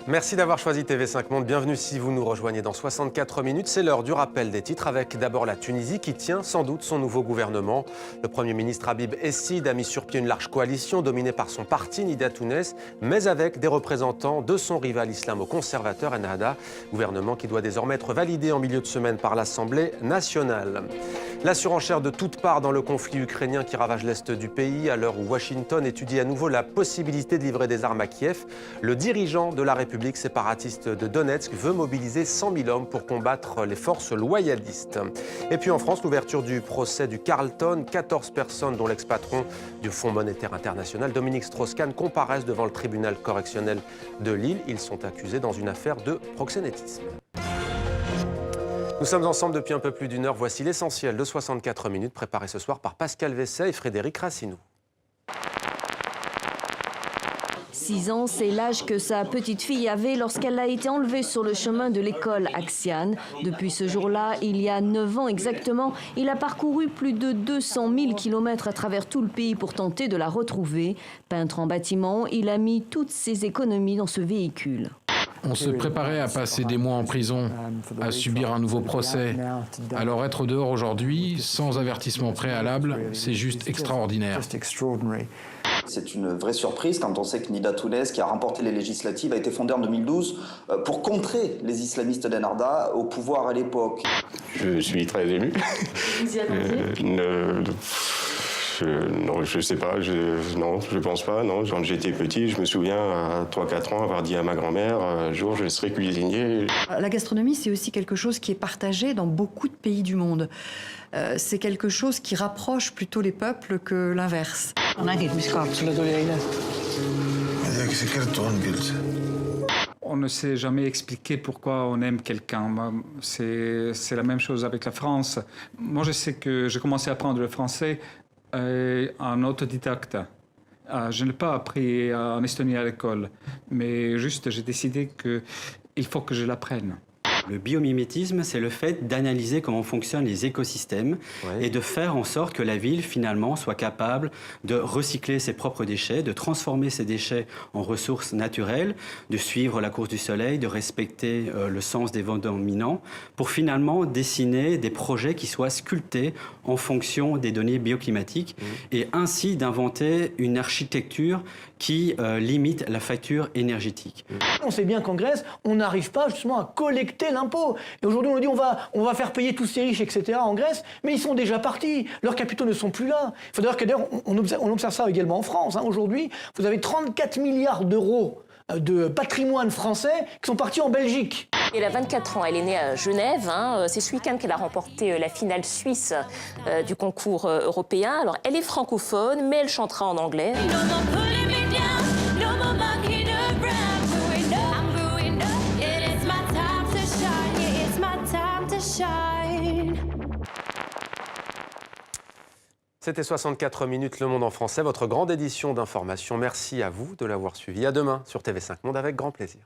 Merci d'avoir choisi TV5 Monde. Bienvenue si vous nous rejoignez dans 64 minutes. C'est l'heure du rappel des titres avec d'abord la Tunisie qui tient sans doute son nouveau gouvernement. Le Premier ministre Habib Essid a mis sur pied une large coalition dominée par son parti Nida Tounes, mais avec des représentants de son rival islamo-conservateur Ennahda. Gouvernement qui doit désormais être validé en milieu de semaine par l'Assemblée nationale. La surenchère de toutes parts dans le conflit ukrainien qui ravage l'est du pays, à l'heure où Washington étudie à nouveau la possibilité de livrer des armes à Kiev. Le dirigeant de la République séparatiste de Donetsk veut mobiliser 100 000 hommes pour combattre les forces loyalistes. Et puis en France, l'ouverture du procès du Carlton. 14 personnes, dont l'ex-patron du Fonds monétaire international, Dominique Strauss-Kahn, comparaissent devant le tribunal correctionnel de Lille. Ils sont accusés dans une affaire de proxénétisme. Nous sommes ensemble depuis un peu plus d'une heure. Voici l'essentiel de 64 minutes, préparé ce soir par Pascal Vesset et Frédéric Rassinou. 6 ans, c'est l'âge que sa petite fille avait lorsqu'elle a été enlevée sur le chemin de l'école Axiane. Depuis ce jour-là, il y a 9 ans exactement, il a parcouru plus de 200 000 kilomètres à travers tout le pays pour tenter de la retrouver. Peintre en bâtiment, il a mis toutes ses économies dans ce véhicule. On se préparait à passer des mois en prison, à subir un nouveau procès. Alors être dehors aujourd'hui, sans avertissement préalable, c'est juste extraordinaire. C'est une vraie surprise quand on sait que Nida Tounes, qui a remporté les législatives, a été fondée en 2012 pour contrer les islamistes d'Ennahda au pouvoir à l'époque. Je suis très ému. Vous y attendiez ? Non, je sais pas, non, je pense pas. Non. Quand j'étais petit, je me souviens à 3-4 ans avoir dit à ma grand-mère, un jour je serai cuisinier. La gastronomie, c'est aussi quelque chose qui est partagé dans beaucoup de pays du monde. C'est quelque chose qui rapproche plutôt les peuples que l'inverse. On ne sait jamais expliquer pourquoi on aime quelqu'un. C'est la même chose avec la France. Moi, je sais que j'ai commencé à apprendre le français en autodidacte. Je n'ai pas appris en Estonie à l'école, mais juste j'ai décidé qu'il faut que je l'apprenne. Le biomimétisme, c'est le fait d'analyser comment fonctionnent les écosystèmes et de faire en sorte que la ville, finalement, soit capable de recycler ses propres déchets, de transformer ces déchets en ressources naturelles, de suivre la course du soleil, de respecter le sens des vents dominants, pour finalement dessiner des projets qui soient sculptés en fonction des données bioclimatiques et ainsi d'inventer une architecture qui limite la facture énergétique. On sait bien qu'en Grèce, on n'arrive pas justement à collecter l'impôt. Et aujourd'hui, on nous dit on va faire payer tous ces riches, etc. en Grèce, mais ils sont déjà partis. Leurs capitaux ne sont plus là. Il faut d'ailleurs que on observe ça également en France. Aujourd'hui, vous avez 34 milliards d'euros de patrimoine français qui sont partis en Belgique. Elle a 24 ans, elle est née à Genève. C'est ce week-end qu'elle a remporté la finale suisse du concours européen. Alors, elle est francophone, mais elle chantera en anglais. C'était 64 minutes Le Monde en français, votre grande édition d'information. Merci à vous de l'avoir suivi. À demain sur TV5 Monde avec grand plaisir.